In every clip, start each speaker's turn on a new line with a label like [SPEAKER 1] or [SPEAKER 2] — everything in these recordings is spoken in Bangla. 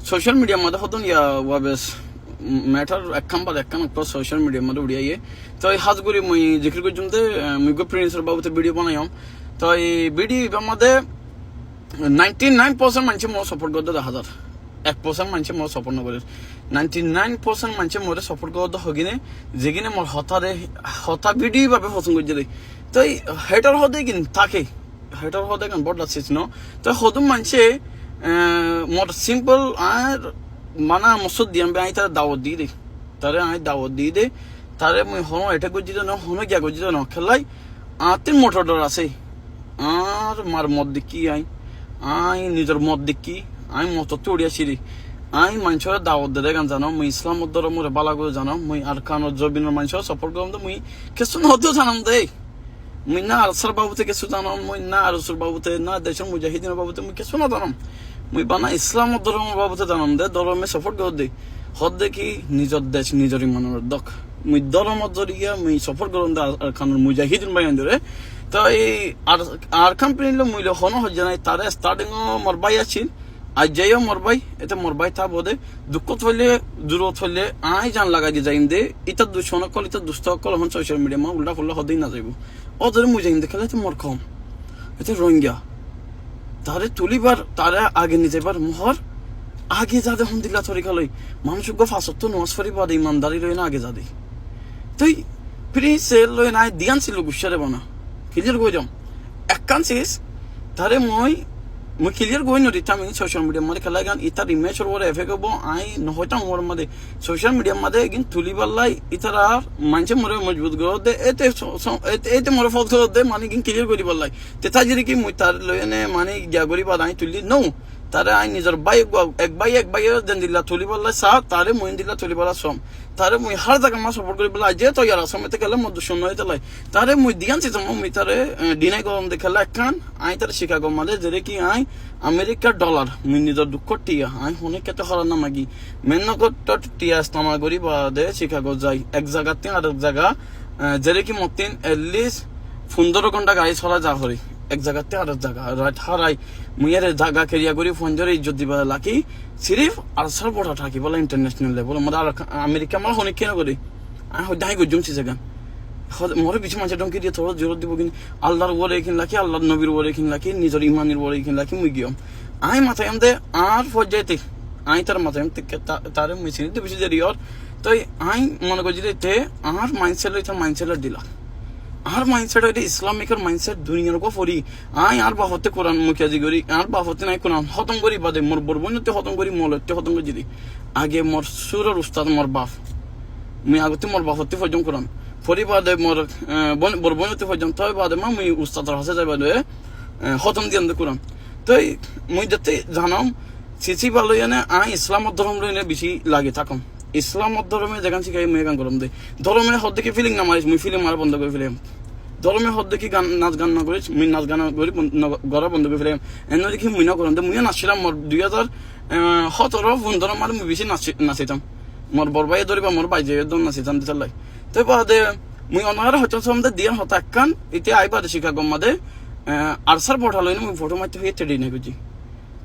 [SPEAKER 1] social media mada hodon ya wabes matter ekkan across social media mada udiye to ei hasguri moi zikr ko jumde moi go prince babute video banayam to ei video made 99% manche mo support godda 1% manche mo support no gore 99% manche more support godda hogine jegine mor hota video babe পছন্দ করজে তো এই হেটার হদে কিন থাকে হেটার হদে কান বড় লাগছে ন তো হদম manche মোর সিম্পল আর মানা মসুদ দিয়াম বে আই তার দাওয়াত দি দে তারে আই দাওয়াত দি দে তারে মই হনো এটা গজি না হনো গিয়া গজি না খেলাই আতিন মোটর আছে আর মার মদ দেখি আই নিজের মদ দেখি আই মত তোড়িয়া ছিরি আই মানুষের দাওয়াত দে গান জানো মই ইসলাম ধর্মের বালা করে জানো মই আর কান জবিনের মানুষের সাপোর্ট করম তো মই কিছু নতেও জানাম দে মই না আরসার বাবুতে কিছু জানাম মই না আরসুর বাবুতে না দেশের মুজাহিদিনের বাবুতে মই কিছু না জানাম মই বানা ইসলাম ধর্মের বাবুতে জানাম দে ধর্মে সাপোর্ট কর দে হদ দেখি নিজের দেশ নিজের ইমানের দক মই ধর্মের জরিয়া মই সাপোর্ট করম দে আর কান মুজাহিদিন বাইন ধরে তো এই আর কোম্পানি লো মই হনো হজ নাই তারে স্টার্টিং মোর ভাই আছিল আজ যাইও মোর ভাই তা বোধে দুঃখ থইলে দূরত হইলে আই জান লাগাই দি যাইম দে ইতা দুশন কল ইতা দুষ্ট কল হন সোশ্যাল মিডিয়া মা উল্টা ফুল্লা হদেই না যাইব ওদের মুজাহিম দেখালে তো মোর কম এটা রোহিঙ্গা তারে তুলিবার তারে আগে নিতে পার মোহর আগে যাদে হন দিলা তরিকা লই মানুষ গো ফাসত নওয়াজ ফরি বাদে ইমানদারি লই না আগে যাদে তুই প্রিন্সেল লই না দিয়ান ছিল গুছারে বানা ক্লিয়ার কই যাম এককানসিস তারে মই ক্লিয়ার কই নরি তামি সোশ্যাল মিডিয়া মধ্যে খেলা গান ইতার ইমেজর ওরে এফেক্ট হবো আই নহয়তাম ওর মধ্যে সোশ্যাল মিডিয়া মধ্যে কিন্তু তুলিবাল্লাই ইতারা মানুষে মরে মজবুত গো দে এতে মরে ফল দে মানে কিন্তু ক্লিয়ার করি বললাই তে তাজিরি কি মই তার লয়নে মানে গিয়া গরি বাদ আই তুলি নো তারে আই নিজের এক ভাই দেন দিলা তুলিবাল্লাই সা তারে মই দিলা তুলিবালা সম তারে মই হার জায়গা মা সাপোর্ট করি বলা যে তো ইয়ার আসামতে গেলে মদ শূন্য হইতে লাই তারে মই দিয়ান সিজম মই তারে ডিনাই করম দেখালা একখান আই তারে শিকাগো মালে যেরে কি আই আমেরিকার ডলার মই নিজের দুঃখ টিয়া আই হনে কেতে হরা না মাগি মেনকট টিয়া ইস্তামা করি বাদে শিকাগো যাই এক জায়গাতে আর এক জায়গা যেরে কি মতিন এটলিস্ট 15 ঘন্টা গাড়ি চলা যা হরি এক জায়গাতে আর এক জায়গা রাইট হারাই মুইয়ের জায়গা কেরিয়া করি ফোন ধরে ইজ্জত দিবা লাকি সিরিফ আরসার বড় থাকি বলে ইন্টারন্যাশনাল লেভেল আমার আমেরিকা আমার হনে কেন করি আমি হদাই গজুম সি জায়গা মোরে কিছু মানুষ ডঙ্কি দিয়ে থোড়া জোর দিব কিন্তু আল্লাহর ওরে কিন লাকি আল্লাহর নবীর ওরে কিন লাকি নিজের ইমানের ওরে কিন লাকি মুই গিয়ম আই মাথায় আমদে আর ফজাইতে আই তার মাথায় আমতে তারে মিছিল তো বেশি দেরি আর তো আই মনে করি যে তে আর মাইন্ডসেট লইতা মাইন্ডসেট দিলা আর মাইন্ডসেট হইতে ইসলামিকের মাইন্ডসেট দুনিয়ার কো ফরি আই আর বাহতে কোরআন মুখিয়াজি করি আর বাহতে নাই কোরআন খতম করি বাদে মোর বরবনতে খতম করি মলতে খতম করি দিদি আগে মোর সুরের উস্তাদ মোর বাপ মুই আগতে মোর বাহতে ফজম কোরআন ফরি বাদে মোর বরবনতে ফজম তয় বাদে মা মুই উস্তাদর হাসে যাই বাদে খতম দিয়াম দে কোরআন তো মুই যেতে জানাম সিসি ভালো জানে আই ইসলাম ধর্ম লইনে বেশি লাগে থাকম ইসলাম ধর্মে যেখান শিখাই মুই গান করম দে ধর্মে হদ দেখি ফিলিং না মারিস মুই ফিলিং মারা বন্ধ করে ফেলাম ধর্মে হদ দেখি গান নাচ গান না করিস মুই নাচ গান করি গড়া বন্ধ করে ফেলাম এনে দেখি মুই না করম দে মুই নাচছিলাম মোর 2017-15 মারে মুই বেশি নাচিতাম মোর বড় ভাই ধরিবা মোর বাইজে দন নাচিতাম দিতে লাই তাই বাদে মুই অনারে হচ্ছে সমদে দিয়ান হতা একখান ইতে আইবাদে শিখা গম্মাদে আরসার ফটো লইনি মুই ফটো মারতে হইতে রেডি নাই বুঝি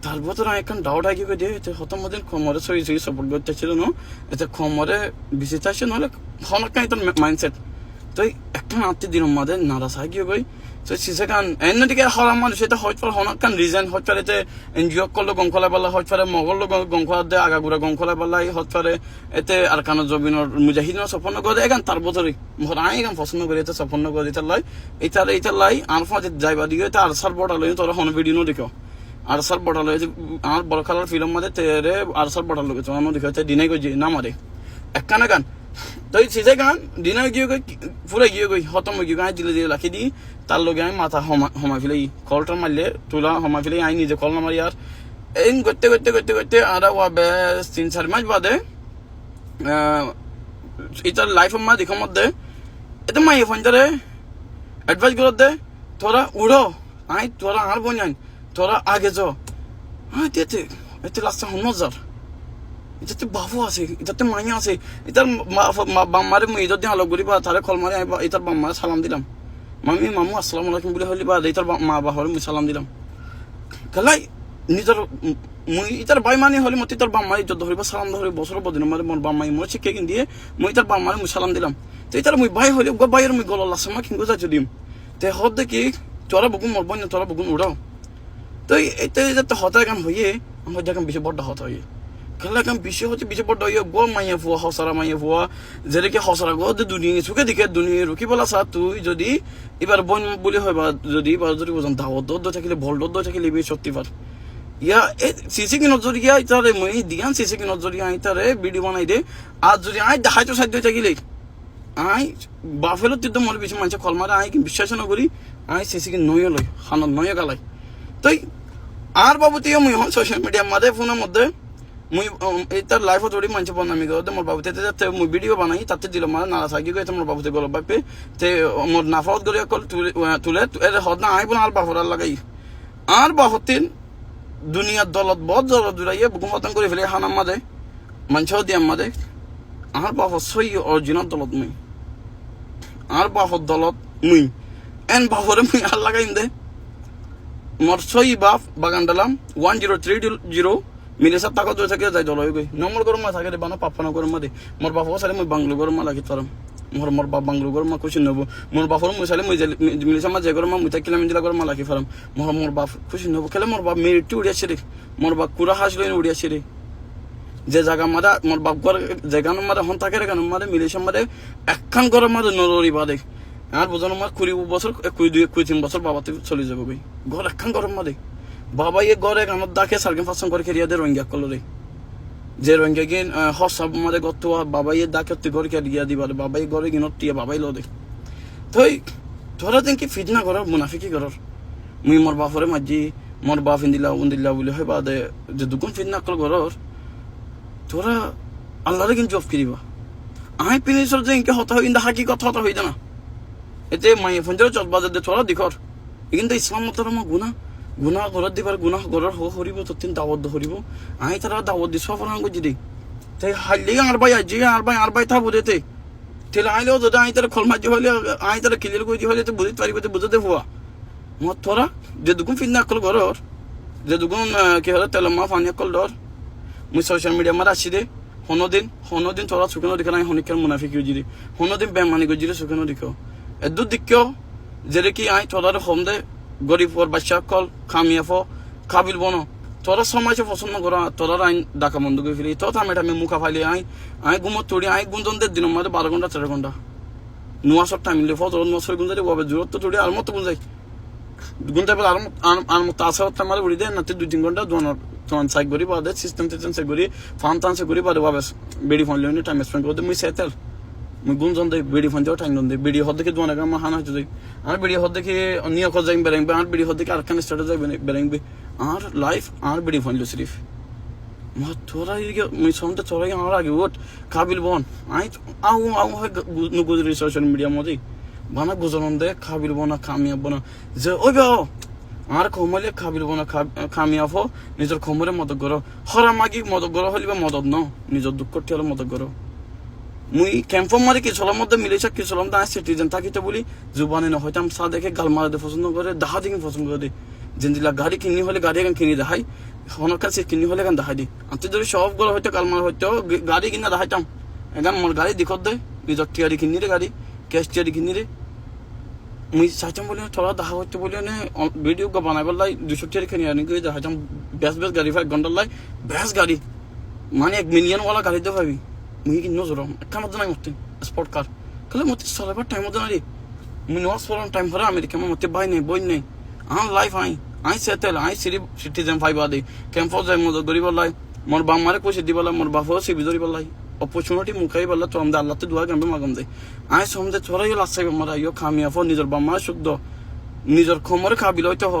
[SPEAKER 1] তারপর আমি এখন ডাউট আগে করে দিয়ে হতাম মধ্যে খমরে সই সাপোর্ট করতে ছিল না এতে খমরে বেশি চাইছে নহলে হনকাই তোর মাইন্ডসেট তো একটা আত্মীয় দিন মধ্যে নারাজ গিয়ে গই তো সেখান এনদিকে হরা মানুষ এটা হয়তো পারে হনকান রিজন হয়তো পারে এতে এনজিও করলো গংখলা বেলা হয়তো পারে মগল গংখলা দে আগাগুড়া গংখলা বেলাই হয়তো পারে এতে আর কানো জবিনের মুজাহিদিনের সপন্ন করে এখান তার বছরই মোর আই এখান পছন্দ করে এতে সপন্ন করে এটা লাই এটা লাই আর ফাঁচে যাইবা দিকে এটা আর সার বড় লই তোর হন ভিডিও দেখো আরসার বড়াল হয়েছে আমার বড় খেলার ফিল্ম মধ্যে তেরে আরসার বড়াল লোক আমার দেখে হচ্ছে ডিনাই গই না মারে এক কানে গান তো সিজে গান ডিনাই গিয়ে গই পুরো গিয়ে গই হতম গিয়ে গান দিলে দিয়ে রাখি দিই তার লগে আমি মাথা হমা ফেলে কলটা মারলে তুলা হমা ফেলে আই নিজে কল না মারি আর এই করতে আর 3-4 মাস বাদে এটার লাইফ মা দেখো মধ্যে এতে মাই ফোন ধরে অ্যাডভাইস করে দে তোরা উড়ো আই তোরা আর বোন তোরা আগে যাও হ্যাঁ এতে লাস্টে মজার এটাতে বাবু আছে এটাতে মাইয়া আছে এটার বাম্মারে মুই যদি আলো করি বা তারে কল মারি এটার বাম্মারে সালাম দিলাম মামু আসসালামু আলাইকুম বলে হলি বা এটার মা বাবার মুই সালাম দিলাম খেলাই নিজৰ মই ইতাৰ বাই মানি হলে মই তিতাৰ বাম মাৰি যদ ধৰিব সালাম ধৰি বছৰ বদিন মাৰি মোৰ বাম মাৰি মই শিক্ষা কিন দিয়ে মই ইতাৰ বাম মাৰি মই সালাম দিলাম তে ইতাৰ মই বাই হলে গো বাইৰ মই গল লাসমা কিংগো যাই দিম তে হদ কি তোরা বগুন মোর বন্য তোরা বগুন উড়াও তো এতে যে হতার কাম হইয়ে আমার দেখলাম বেশি বড় হতা হইয়ে খেলা কাম বেশি হচ্ছে বেশি বড় হইয়ে গো মাইয়া ফুয়া হসারা মাইয়া ফুয়া যেটাকে হসারা গো দুনিয়া চুকে দিকে দুনিয়া রুকি বলা চা তুই যদি এবার বন বলি হয় বা যদি এবার যদি বোঝান দাওয়াত দর থাকিলে ভল দর থাকিলে এবার সত্যি পার ইয়া সিসি কি নজর গিয়া ইতারে মই দিয়ান সিসি কি নজর গিয়া ইতারে ভিডিও বানাই দে আর যদি আই দেখাইতো সাধ্য থাকিলে আই বাফেলো তিদ্দ মোর বেশি মানুষ কল মারে আই কি বিশ্বাস না করি আই সিসি কি নয় লই খানত নয় গালাই তাই আর বাবুতে মুই হন সোশ্যাল মিডিয়া মাঝে ফোনের মধ্যে মুই এইটার লাইফত ওড়ি মানুষ বনামি গো মোর বাবুতে যাতে মুই ভিডিও বানাই তাতে দিল মানে নারা সাগি গো মোর বাবুতে গল বাপে তে মোর নাফাত গরে কল তুলে এর হদ না আই বন আর বাফরার লাগাই আর বাহতিন দুনিয়ার দলত বহুত জল জুড়াইয়ে বুকুম হতন করে ফেলে হানাম মাঝে মানুষ দিয়ে মাঝে আর বাফত সই অরিজিনাল দলত মুই আর বাফত দলত মুই এন বাফরে মুই আর লাগাইম দে মোর সই বাপ বাগান ডালাম 1030 মিলে সব টাকা দই থাকে যাই দল হয়ে গই নম্বর গরম থাকে রে বানা পাপানা গরম দে মোর বাপ সালে মুই বাংলো গরম লাগি তারাম মোর বাপ বাংলো গরম খুশি নব মোর বাপর মুই সালে মুই মিলে সমাজ যে গরম মুই তাকিলাম দিলা গরম লাগি ফারাম মোর বাপ খুশি নব খেলে মোর বাপ মেরিটি উড়িয়াছে রে মোর বাপ কুড়া হাস লইন উড়িয়াছে রে যে জায়গা মারা মোর বাপ ঘর জায়গা মারা হন থাকে রে কেন মারে মিলে সমারে একখান গরম মারে নররি বাদে আর বোঝানো মার 20 বছর 23 বছর বাবাতে চলে যাবো ভাই ঘর একখান গরম মারে বাবা ইয়ে ঘরে গানত ডাকে সার্গেন ফাসন করে খেরিয়া দে রোহিঙ্গা কলরে যে রোহিঙ্গা গিন হসব মারে গত বাবা ইয়ে ডাকে তুই ঘর খেরিয়া দিবা বাবা ইয়ে ঘরে গিনত টিয়া বাবাই লো দে তুই তোরা দিন কি ফিটনা করার মুনাফিকি করার মুই মোর বাপরে মাজি মোর বাপ ইন্দিলা উন্দিল্লা বলে হয় বাদে যে দুগুণ ফিটনা কল করার তোরা আল্লাহরে কিন্তু জব করিবা আই পিনিসর যে ইনকে হতা হই ইন্দা হাকি কথা হতা হই না এতে মাই ফঞ্জর চট বাজার দে তোরা দিখর কিন্তু ইসলাম মতরম গুনা ঘর দিবার গুনা ঘর হরিব ততিন দাওয়াত হরিব আই তারা দাওয়াত দি সফরান গজি দে তাই হাইলি আর ভাই আজি আর ভাই থা বুঝেতে তেল আইলো যদি আই তারা খল মাজি হইলে আই তারা ক্লিয়ার গজি হইলে তো বুঝতে পারিব তো বুঝতে হুয়া মত তোরা যে দুগুন ফিন্না কল ঘর যে দুগুন কি হলো তেল মা ফানি কল ডর মুই সোশ্যাল মিডিয়া মারা আসি দে হনদিন তোরা সুখনো দেখা নাই হনিকের মুনাফিকি গজি দে হনদিন বেমানি গজি রে সুখনো দেখো এদু দিক্কো যেরে কি আই তোরার হোম দে গরিব ওর বাচ্চা কল খামিয়াফ কাবিল বনো তোরা সমাজে পছন্দ করা তোরা আইন ডাকা বন্ধ করে ফেলি তো থামে মুখা ফাইলে আই গুমত তোড়ি আই গুঞ্জন দে দিন মাঝে 12 ঘন্টা 13 ঘন্টা নোয়া সব টাইম মিলে ফজর নোয়া সব গুঞ্জারি বাবা জোর তো তোড়ি আর মত গুঞ্জাই গুনতে পারে আর মত আসা মারে উড়ি দে না 2-3 ঘন্টা তোমার সাইক গরি বাদে সিস্টেম সে গরি ফান টান সে গরি বাদে বাবা বেডি ফোন লইনি টাইম স্পেন্ড করে মুই সেটেল মুই গুঞ্জন দে বেডি ফোন যাও টাইম দে বেডি হদ দেখে দোনা কাম হানা হইতে যাই আর বেডি হদ দেখে নিয়া খোঁজ যাই বেরাইবে আর বেডি হদ দেখে আর কানে স্টার্ট যাই বেরাইবে আর লাইফ আর বেডি ফোন লো সিরিফ মা তোরা ইগে মুই সমতে তোরা আর আগে ওট কাবিল বন আই আউ নুগুজ সোশ্যাল মিডিয়া মধ্যে বানা গুজরন দে কাবিল বনা কামিয়াব বনা যে ওই বাও আর কমলে কাবিল বনা কামিয়াব হো নিজের খমরে মদত করো হরা মাগি মদত করো হলিবা মদত ন নিজের দুঃখ টিয়ালে মদত করো মুই ক্যাম্পম মারি কিছুলার মধ্যে মিলেছে কিছুলাম দা সিটিজেন থাকিতে বলি জুবানে না হইতাম সা দেখে গাল মারাতে পছন্দ করে দাহা দিকে পছন্দ করে যেদিলা গাড়ি কিনি হলে গাড়ি এখন কিনি দেখাই হনর কাছে কিনি হলে এখন দেখাই দি আনতে যদি সব গলা হইতো গাল মারা হইতো গাড়ি কিনা দেখাইতাম এখন মোর গাড়ি দিখত দে নিজের টিয়ারি কিনি রে গাড়ি ক্যাশ টিয়ারি কিনি রে মুই চাইতাম বলে তোরা দেখা হইতে বলে নে ভিডিও বানাইবার লাই 200 টিয়ারি কিনি আনি করে দেখাইতাম বেশ গাড়ি 5 ঘন্টার লাই বেশ গাড়ি মানে 1 মিলিয়ন ওয়ালা গাড়ি দে ভাবি মুই কি নজরম একটা মধ্যে নাই মতে স্পোর্ট কার কলে মতে চলাবার টাইম মধ্যে নাই মুই নস ফরম টাইম ভরা আমেরিকা মতে বাই নাই বই নাই আন লাইফ আই সেটেল আই সিটিজেন 5 আদি ক্যাম্পস যাই মদ গরিব লাই মোর বাম মারে কইছে দিবালা মোর বাপও সে বিজরি বলাই অপরচুনিটি মুখাই বললা তো আমদা আল্লাহতে দোয়া গম্বে মাগম দে আই সমদে তোরা ইল আসছে মারা ইও খামিয়াফ নিজের বাম মারে শুদ্ধ নিজের খমরে খাবিল হইতো হ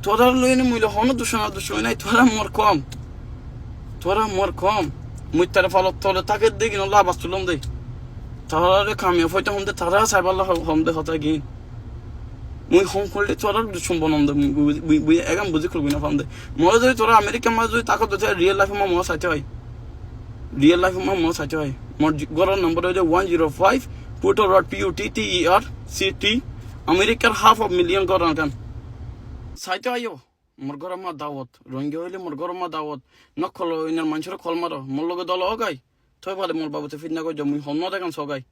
[SPEAKER 1] তোরা লইনে মুইলে হন দুশো নাই তোরা মোর কম মুই তার ফলত তোলে তাকে দেখি না লাভ আসছিলাম দে তারা কামিয়া হইতে হম দে তারা সাইবাল্লা হম দে হতা গিন মুই হোম করলে তোরা সম্বন্ধ বুঝি এগাম বুঝি করবি না ফাম দে মরে যদি তোরা আমেরিকা মাঝে যদি তাকে তো রিয়েল লাইফে মা মজা চাইতে হয় মোর ঘরের নম্বর হইছে 105 পুটো রড PUTTERCT আমেরিকার 500,000 ঘর আনকান চাইতে আইও মোর ঘরে মা দাওয়াত রোহিঙ্গা হইলে মোর ঘরে মা দাওয়াত নকল ইনার মানুষের কল মারো মোর লগে দল গাই থই পারে মোর বাবুতে ফিট না কই মুই হন্য দেখান সগাই